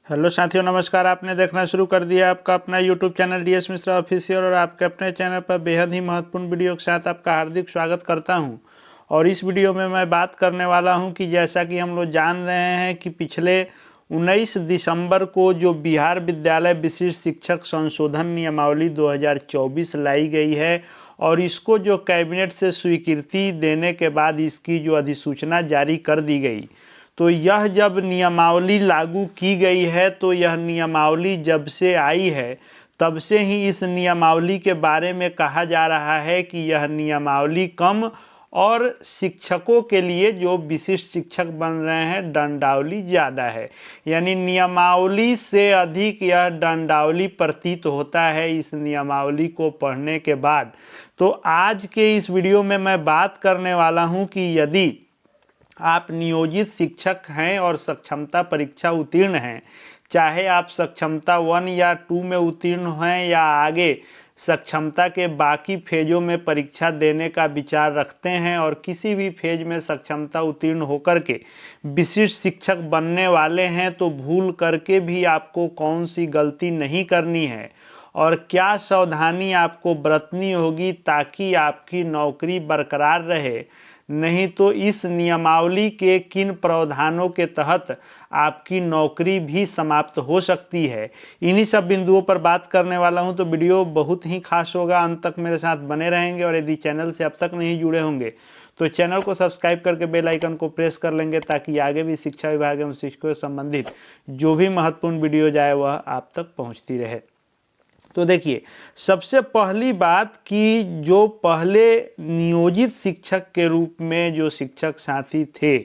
Hello साथियों, नमस्कार। आपने देखना शुरू कर दिया आपका अपना YouTube channel DS Mishra official और आपके अपने चैनल पर बेहद ही महत्वपूर्ण वीडियो के साथ आपका हार्दिक स्वागत करता हूं। और इस वीडियो में मैं बात करने वाला हूं कि जैसा कि हम लोग जान रहे हैं कि पिछले 19 दिसंबर को जो बिहार विद्यालय विशिष्ट शिक्षक संशोधन नियमावली 2024 लाई गई है और इसको जो कैबिनेट से स्वीकृति देने के बाद इसकी जो अधिसूचना जारी कर दी गई, तो यह जब नियमावली लागू की गई है तो यह नियमावली जब से आई है तब से ही इस नियमावली के बारे में कहा जा रहा है कि यह नियमावली कम और शिक्षकों के लिए जो विशिष्ट शिक्षक बन रहे हैं दंडावली ज़्यादा है। यानी नियमावली से अधिक यह दंडावली प्रतीत होता है इस नियमावली को पढ़ने के बाद। तो आज के इस वीडियो में मैं बात करने वाला हूं कि यदि आप नियोजित शिक्षक हैं और सक्षमता परीक्षा उत्तीर्ण हैं, चाहे आप सक्षमता 1 या 2 में उत्तीर्ण हैं या आगे सक्षमता के बाकी फेजों में परीक्षा देने का विचार रखते हैं और किसी भी फेज में सक्षमता उत्तीर्ण होकर के विशिष्ट शिक्षक बनने वाले हैं, तो भूल करके भी आपको कौन सी गलती नहीं करनी है और क्या सावधानी आपको बरतनी होगी ताकि आपकी नौकरी बरकरार रहे। नहीं तो इस नियमावली के किन प्रावधानों के तहत आपकी नौकरी भी समाप्त हो सकती है, इन्हीं सब बिंदुओं पर बात करने वाला हूं। तो वीडियो बहुत ही खास होगा, अंत तक मेरे साथ बने रहेंगे और यदि चैनल से अब तक नहीं जुड़े होंगे तो चैनल को सब्सक्राइब करके बेल आइकन को प्रेस कर लेंगे ताकि आगे भी शिक्षा विभाग एवं शिक्षकों से संबंधित जो भी महत्वपूर्ण वीडियो जाए वह आप तक पहुँचती रहे। तो देखिए, सबसे पहली बात कि जो पहले नियोजित शिक्षक के रूप में जो शिक्षक साथी थे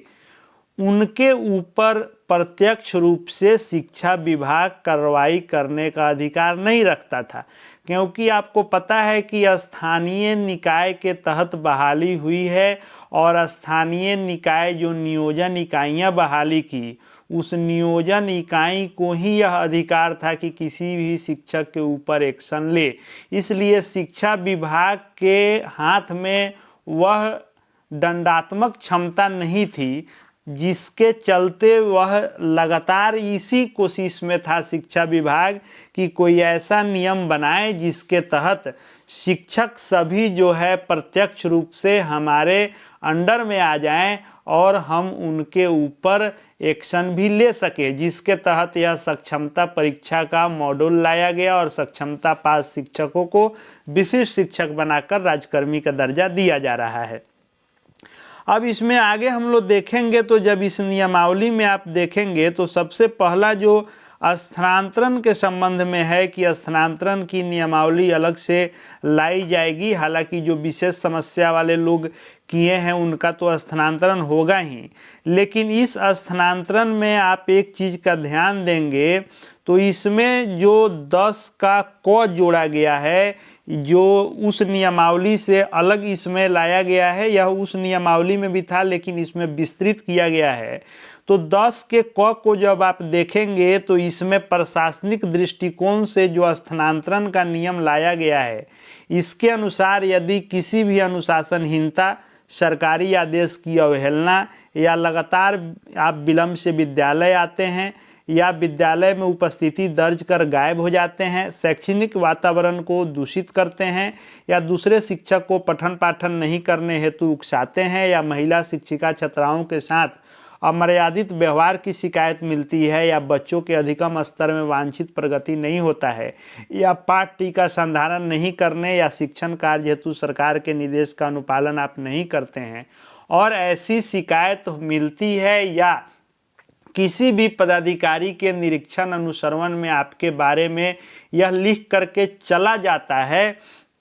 उनके ऊपर प्रत्यक्ष रूप से शिक्षा विभाग कार्रवाई करने का अधिकार नहीं रखता था, क्योंकि आपको पता है कि स्थानीय निकाय के तहत बहाली हुई है और स्थानीय निकाय जो नियोजन इकाइयां बहाली की, उस नियोजन इकाई को ही यह अधिकार था कि किसी भी शिक्षक के ऊपर एक्शन ले। इसलिए शिक्षा विभाग के हाथ में वह दंडात्मक क्षमता नहीं थी, जिसके चलते वह लगातार इसी कोशिश में था शिक्षा विभाग कि कोई ऐसा नियम बनाए जिसके तहत शिक्षक सभी जो है प्रत्यक्ष रूप से हमारे अंडर में आ जाएं और हम उनके ऊपर एक्शन भी ले सके, जिसके तहत यह सक्षमता परीक्षा का मॉड्यूल लाया गया और सक्षमता पास शिक्षकों को विशिष्ट शिक्षक बनाकर राजकर्मी का दर्जा दिया जा रहा है। अब इसमें आगे हम लोग देखेंगे तो जब इस नियमावली में आप देखेंगे तो सबसे पहला जो स्थानांतरण के संबंध में है कि स्थानांतरण की नियमावली अलग से लाई जाएगी। हालांकि जो विशेष समस्या वाले लोग किए हैं उनका तो स्थानांतरण होगा ही, लेकिन इस स्थानांतरण में आप एक चीज़ का ध्यान देंगे तो इसमें जो 10 का क जोड़ा गया है, जो उस नियमावली से अलग इसमें लाया गया है, यह उस नियमावली में भी था लेकिन इसमें विस्तृत किया गया है। तो 10 के क को जब आप देखेंगे तो इसमें प्रशासनिक दृष्टिकोण से जो स्थानांतरण का नियम लाया गया है, इसके अनुसार यदि किसी भी अनुशासनहीनता, सरकारी आदेश की अवहेलना या लगातार आप विलंब से विद्यालय आते हैं या विद्यालय में उपस्थिति दर्ज कर गायब हो जाते हैं, शैक्षणिक वातावरण को दूषित करते हैं या दूसरे शिक्षक को पठन पाठन नहीं करने हेतु उकसाते हैं या महिला शिक्षिका छात्राओं के साथ अमर्यादित व्यवहार की शिकायत मिलती है या बच्चों के अधिकतम स्तर में वांछित प्रगति नहीं होता है या पाठ टीका संधारण नहीं करने या शिक्षण कार्य हेतु सरकार के निर्देश का अनुपालन आप नहीं करते हैं और ऐसी शिकायत मिलती है या किसी भी पदाधिकारी के निरीक्षण अनुश्रवण में आपके बारे में यह लिख करके चला जाता है,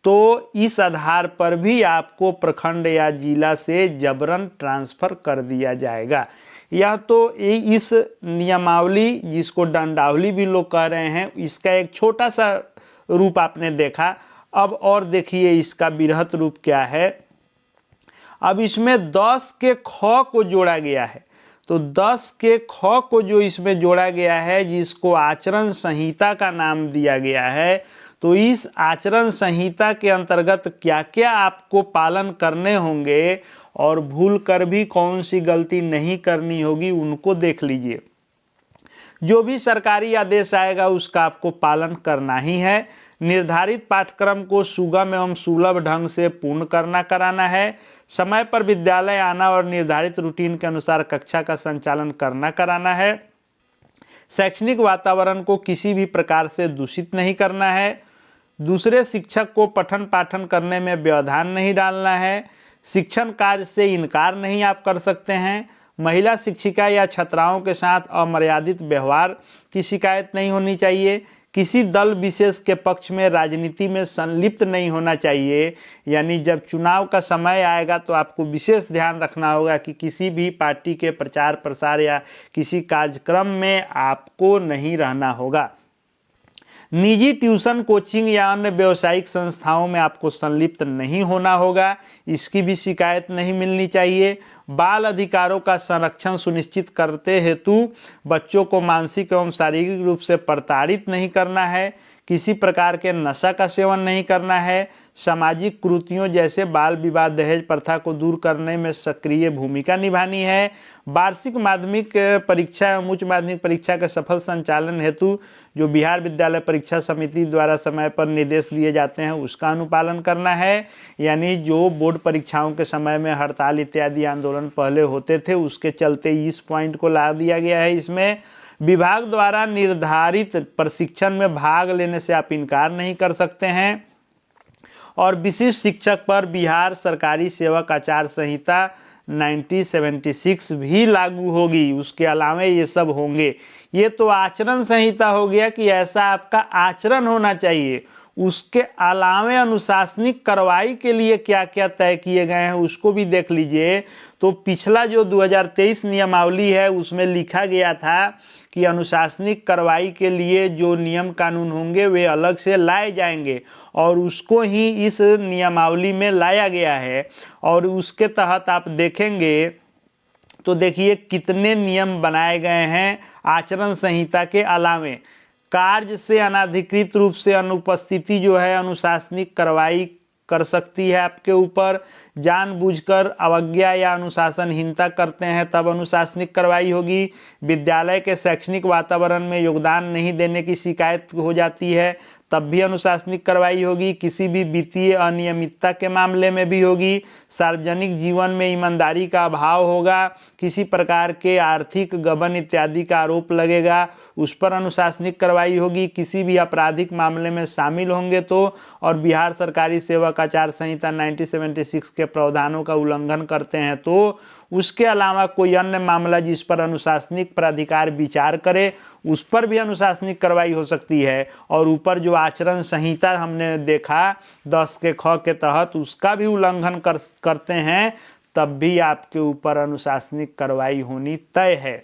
तो इस आधार पर भी आपको प्रखंड या जिला से जबरन ट्रांसफ़र कर दिया जाएगा। यह तो इस नियमावली, जिसको दंडावली भी लोग कह रहे हैं, इसका एक छोटा सा रूप आपने देखा। अब और देखिए इसका बृहत रूप क्या है। अब इसमें 10 के ख को जोड़ा गया है, तो 10 के ख को जो इसमें जोड़ा गया है, जिसको आचरण संहिता का नाम दिया गया है, तो इस आचरण संहिता के अंतर्गत क्या क्या आपको पालन करने होंगे और भूल कर भी कौन सी गलती नहीं करनी होगी उनको देख लीजिए। जो भी सरकारी आदेश आएगा उसका आपको पालन करना ही है। निर्धारित पाठ्यक्रम को सुगम एवं सुलभ ढंग से पूर्ण कराना है। समय पर विद्यालय आना और निर्धारित रूटीन के अनुसार कक्षा का संचालन कराना है। शैक्षणिक वातावरण को किसी भी प्रकार से दूषित नहीं करना है। दूसरे शिक्षक को पठन पाठन करने में व्यवधान नहीं डालना है। शिक्षण कार्य से इनकार नहीं आप कर सकते हैं। महिला शिक्षिका या छात्राओं के साथ अमर्यादित व्यवहार की शिकायत नहीं होनी चाहिए। किसी दल विशेष के पक्ष में राजनीति में संलिप्त नहीं होना चाहिए। यानी जब चुनाव का समय आएगा तो आपको विशेष ध्यान रखना होगा कि किसी भी पार्टी के प्रचार प्रसार या किसी कार्यक्रम में आपको नहीं रहना होगा। निजी ट्यूशन कोचिंग या अन्य व्यावसायिक संस्थाओं में आपको संलिप्त नहीं होना होगा, इसकी भी शिकायत नहीं मिलनी चाहिए। बाल अधिकारों का संरक्षण सुनिश्चित करते हेतु बच्चों को मानसिक एवं शारीरिक रूप से प्रताड़ित नहीं करना है। किसी प्रकार के नशा का सेवन नहीं करना है। सामाजिक कुरीतियों जैसे बाल विवाह दहेज प्रथा को दूर करने में सक्रिय भूमिका निभानी है। वार्षिक माध्यमिक परीक्षा एवं उच्च माध्यमिक परीक्षा के सफल संचालन हेतु जो बिहार विद्यालय परीक्षा समिति द्वारा समय पर निर्देश दिए जाते हैं उसका अनुपालन करना है। यानी जो बोर्ड परीक्षाओं के समय में हड़ताल इत्यादि आंदोलन पहले होते थे उसके चलते इस पॉइंट को ला दिया गया है। इसमें विभाग द्वारा निर्धारित प्रशिक्षण में भाग लेने से आप इनकार नहीं कर सकते हैं। और विशिष्ट शिक्षक पर बिहार सरकारी सेवक आचार संहिता 1976 भी लागू होगी। उसके अलावा ये सब होंगे। ये तो आचरण संहिता हो गया कि ऐसा आपका आचरण होना चाहिए। उसके अलावा अनुशासनिक कार्रवाई के लिए क्या क्या तय किए गए हैं उसको भी देख लीजिए। तो पिछला जो 2023 नियमावली है उसमें लिखा गया था कि अनुशासनिक कार्रवाई के लिए जो नियम कानून होंगे वे अलग से लाए जाएंगे और उसको ही इस नियमावली में लाया गया है। और उसके तहत आप देखेंगे तो देखिए कितने नियम बनाए गए हैं आचरण संहिता के अलावे। कार्य से अनाधिकृत रूप से अनुपस्थिति जो है अनुशासनिक कार्रवाई कर सकती है आपके ऊपर। जानबूझकर अवज्ञा या अनुशासनहीनता करते हैं तब अनुशासनिक कार्रवाई होगी। विद्यालय के शैक्षणिक वातावरण में योगदान नहीं देने की शिकायत हो जाती है तब भी अनुशासनिक कार्रवाई होगी। किसी भी वित्तीय अनियमितता के मामले में भी होगी। सार्वजनिक जीवन में ईमानदारी का अभाव होगा, किसी प्रकार के आर्थिक गबन इत्यादि का आरोप लगेगा, उस पर अनुशासनिक कार्रवाई होगी। किसी भी आपराधिक मामले में शामिल होंगे तो, और बिहार सरकारी सेवक आचार संहिता 1976 के प्रावधानों का उल्लंघन करते हैं तो उसके अलावा कोई अन्य मामला जिस पर अनुशासनिक प्राधिकार विचार करे उस पर भी अनुशासनिक कार्रवाई हो सकती है। और ऊपर जो आचरण संहिता हमने देखा 10 के ख के तहत उसका भी उल्लंघन करते हैं तब भी आपके ऊपर अनुशासनिक कार्रवाई होनी तय है।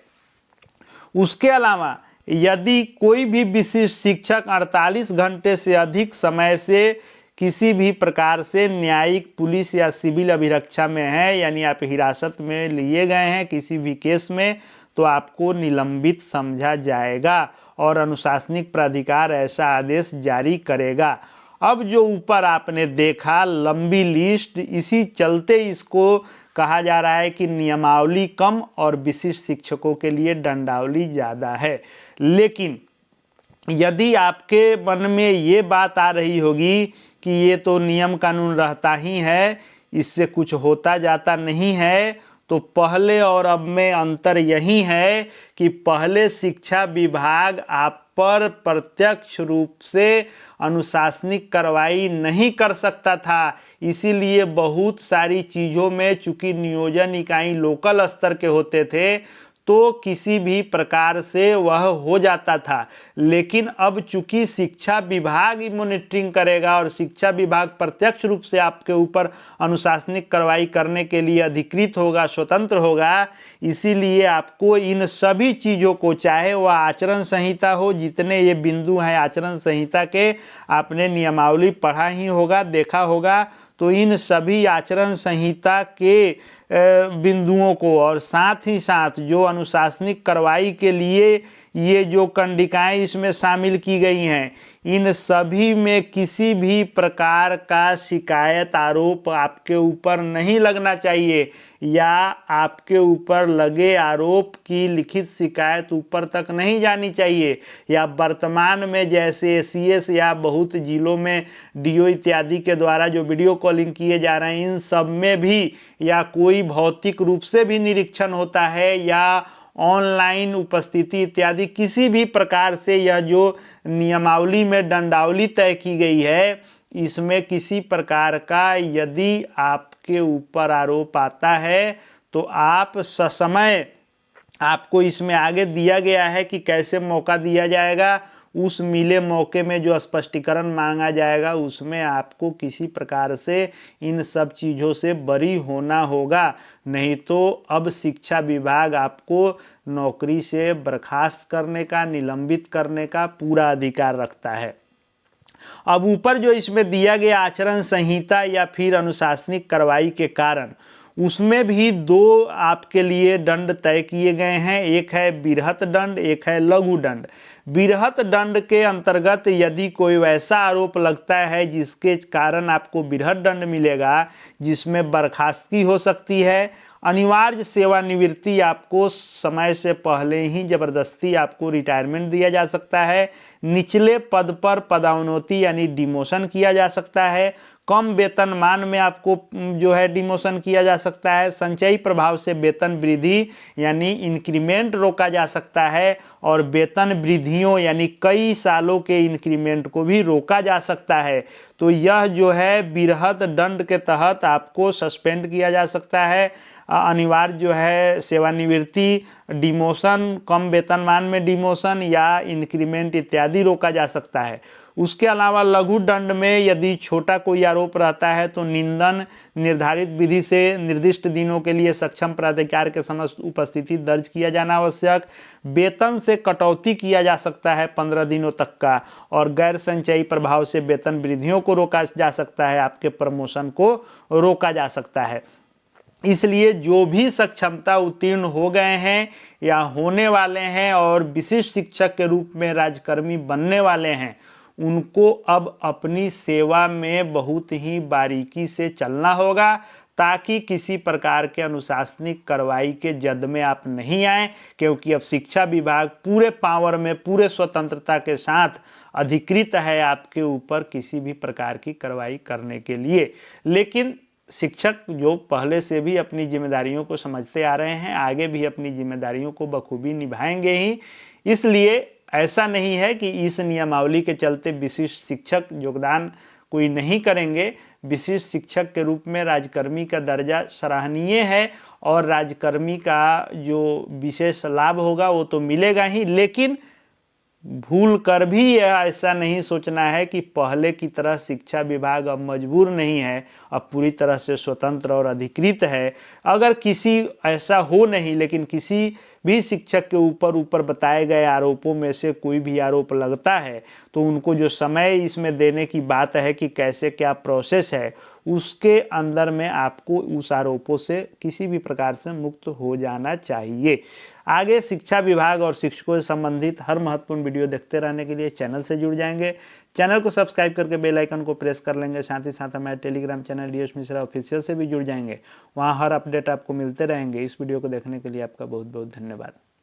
उसके अलावा यदि कोई भी विशिष्ट शिक्षक 48 घंटे से अधिक समय से किसी भी प्रकार से न्यायिक, पुलिस या सिविल अभिरक्षा में है, यानी आप हिरासत में लिए गए हैं किसी भी केस में, तो आपको निलंबित समझा जाएगा और अनुशासनिक प्राधिकार ऐसा आदेश जारी करेगा। अब जो ऊपर आपने देखा लंबी लिस्ट, इसी चलते इसको कहा जा रहा है कि नियमावली कम और विशिष्ट शिक्षकों के लिए दंडावली ज़्यादा है। लेकिन यदि आपके मन में ये बात आ रही होगी कि ये तो नियम कानून रहता ही है, इससे कुछ होता जाता नहीं है, तो पहले और अब में अंतर यही है कि पहले शिक्षा विभाग आप पर प्रत्यक्ष रूप से अनुशासनिक कार्रवाई नहीं कर सकता था। इसीलिए बहुत सारी चीज़ों में चूंकि नियोजन इकाई लोकल स्तर के होते थे तो किसी भी प्रकार से वह हो जाता था। लेकिन अब चूंकि शिक्षा विभाग ही मॉनिटरिंग करेगा और शिक्षा विभाग प्रत्यक्ष रूप से आपके ऊपर अनुशासनिक कार्रवाई करने के लिए अधिकृत होगा, स्वतंत्र होगा, इसीलिए आपको इन सभी चीज़ों को, चाहे वह आचरण संहिता हो, जितने ये बिंदु हैं आचरण संहिता के, आपने नियमावली पढ़ा ही होगा, देखा होगा, तो इन सभी आचरण संहिता के बिंदुओं को और साथ ही साथ जो अनुशासनिक कार्रवाई के लिए ये जो कंडिकाएं इसमें शामिल की गई हैं, इन सभी में किसी भी प्रकार का शिकायत आरोप आपके ऊपर नहीं लगना चाहिए, या आपके ऊपर लगे आरोप की लिखित शिकायत ऊपर तक नहीं जानी चाहिए, या वर्तमान में जैसे एसीएस या बहुत जिलों में डीओ इत्यादि के द्वारा जो वीडियो कॉलिंग किए जा रहे हैं, इन सब में भी या कोई भौतिक रूप से भी निरीक्षण होता है या ऑनलाइन उपस्थिति इत्यादि किसी भी प्रकार से यह जो नियमावली में दंडावली तय की गई है, इसमें किसी प्रकार का यदि आपके ऊपर आरोप आता है तो आप ससमय, आपको इसमें आगे दिया गया है कि कैसे मौका दिया जाएगा, उस मिले मौके में जो स्पष्टीकरण मांगा जाएगा उसमें आपको किसी प्रकार से इन सब चीज़ों से बरी होना होगा, नहीं तो अब शिक्षा विभाग आपको नौकरी से बर्खास्त करने का, निलंबित करने का पूरा अधिकार रखता है। अब ऊपर जो इसमें दिया गया आचरण संहिता या फिर अनुशासनिक कार्रवाई के कारण, उसमें भी दो आपके लिए दंड तय किए गए हैं। एक है बृहत दंड, एक है लघु दंड। बृहत दंड के अंतर्गत यदि कोई वैसा आरोप लगता है जिसके कारण आपको बृहत दंड मिलेगा, जिसमें बर्खास्तगी हो सकती है, अनिवार्य सेवानिवृत्ति, आपको समय से पहले ही जबरदस्ती आपको रिटायरमेंट दिया जा सकता है, निचले पद पर पदोन्नति यानी डिमोशन किया जा सकता है, कम वेतनमान में आपको जो है डिमोशन किया जा सकता है, संचयी प्रभाव से वेतन वृद्धि यानी इंक्रीमेंट रोका जा सकता है, और वेतन वृद्धियों यानी कई सालों के इंक्रीमेंट को भी रोका जा सकता है। तो यह जो है बृहत दंड के तहत आपको सस्पेंड किया जा सकता है, अनिवार्य जो है सेवानिवृत्ति, डिमोशन, कम वेतनमान में डिमोशन या इंक्रीमेंट इत्यादि रोका जा सकता है। उसके अलावा लघु दंड में यदि छोटा कोई आरोप रहता है तो निंदन, निर्धारित विधि से निर्दिष्ट दिनों के लिए सक्षम प्राधिकार के समक्ष उपस्थिति दर्ज किया जाना आवश्यक, वेतन से कटौती किया जा सकता है 15 दिनों तक का, और गैर संचयी प्रभाव से वेतन वृद्धियों को रोका जा सकता है, आपके प्रमोशन को रोका जा सकता है। इसलिए जो भी सक्षमता उत्तीर्ण हो गए हैं या होने वाले हैं और विशिष्ट शिक्षक के रूप में राज्यकर्मी बनने वाले हैं, उनको अब अपनी सेवा में बहुत ही बारीकी से चलना होगा, ताकि किसी प्रकार के अनुशासनिक कार्रवाई के जद में आप नहीं आए, क्योंकि अब शिक्षा विभाग पूरे पावर में, पूरे स्वतंत्रता के साथ अधिकृत है आपके ऊपर किसी भी प्रकार की कार्रवाई करने के लिए। लेकिन शिक्षक जो पहले से भी अपनी जिम्मेदारियों को समझते आ रहे हैं, आगे भी अपनी जिम्मेदारियों को बखूबी निभाएंगे ही। इसलिए ऐसा नहीं है कि इस नियमावली के चलते विशिष्ट शिक्षक योगदान कोई नहीं करेंगे। विशिष्ट शिक्षक के रूप में राज्यकर्मी का दर्जा सराहनीय है, और राज्यकर्मी का जो विशेष लाभ होगा वो तो मिलेगा ही, लेकिन भूल कर भी यह ऐसा नहीं सोचना है कि पहले की तरह शिक्षा विभाग अब मजबूर नहीं है, अब पूरी तरह से स्वतंत्र और अधिकृत है। अगर किसी ऐसा हो नहीं, लेकिन किसी भी शिक्षक के ऊपर बताए गए आरोपों में से कोई भी आरोप लगता है तो उनको जो समय इसमें देने की बात है कि कैसे क्या प्रोसेस है, उसके अंदर में आपको उस आरोपों से किसी भी प्रकार से मुक्त हो जाना चाहिए। आगे शिक्षा विभाग और शिक्षकों से संबंधित हर महत्वपूर्ण वीडियो देखते रहने के लिए चैनल से जुड़ जाएंगे। चैनल को सब्सक्राइब करके बेल आइकन को प्रेस कर लेंगे। साथ ही साथ हमारे Telegram channel DS Mishra official से भी जुड़ जाएंगे, वहाँ हर अपडेट आपको मिलते रहेंगे। इस वीडियो को देखने के लिए आपका बहुत बहुत धन्यवाद।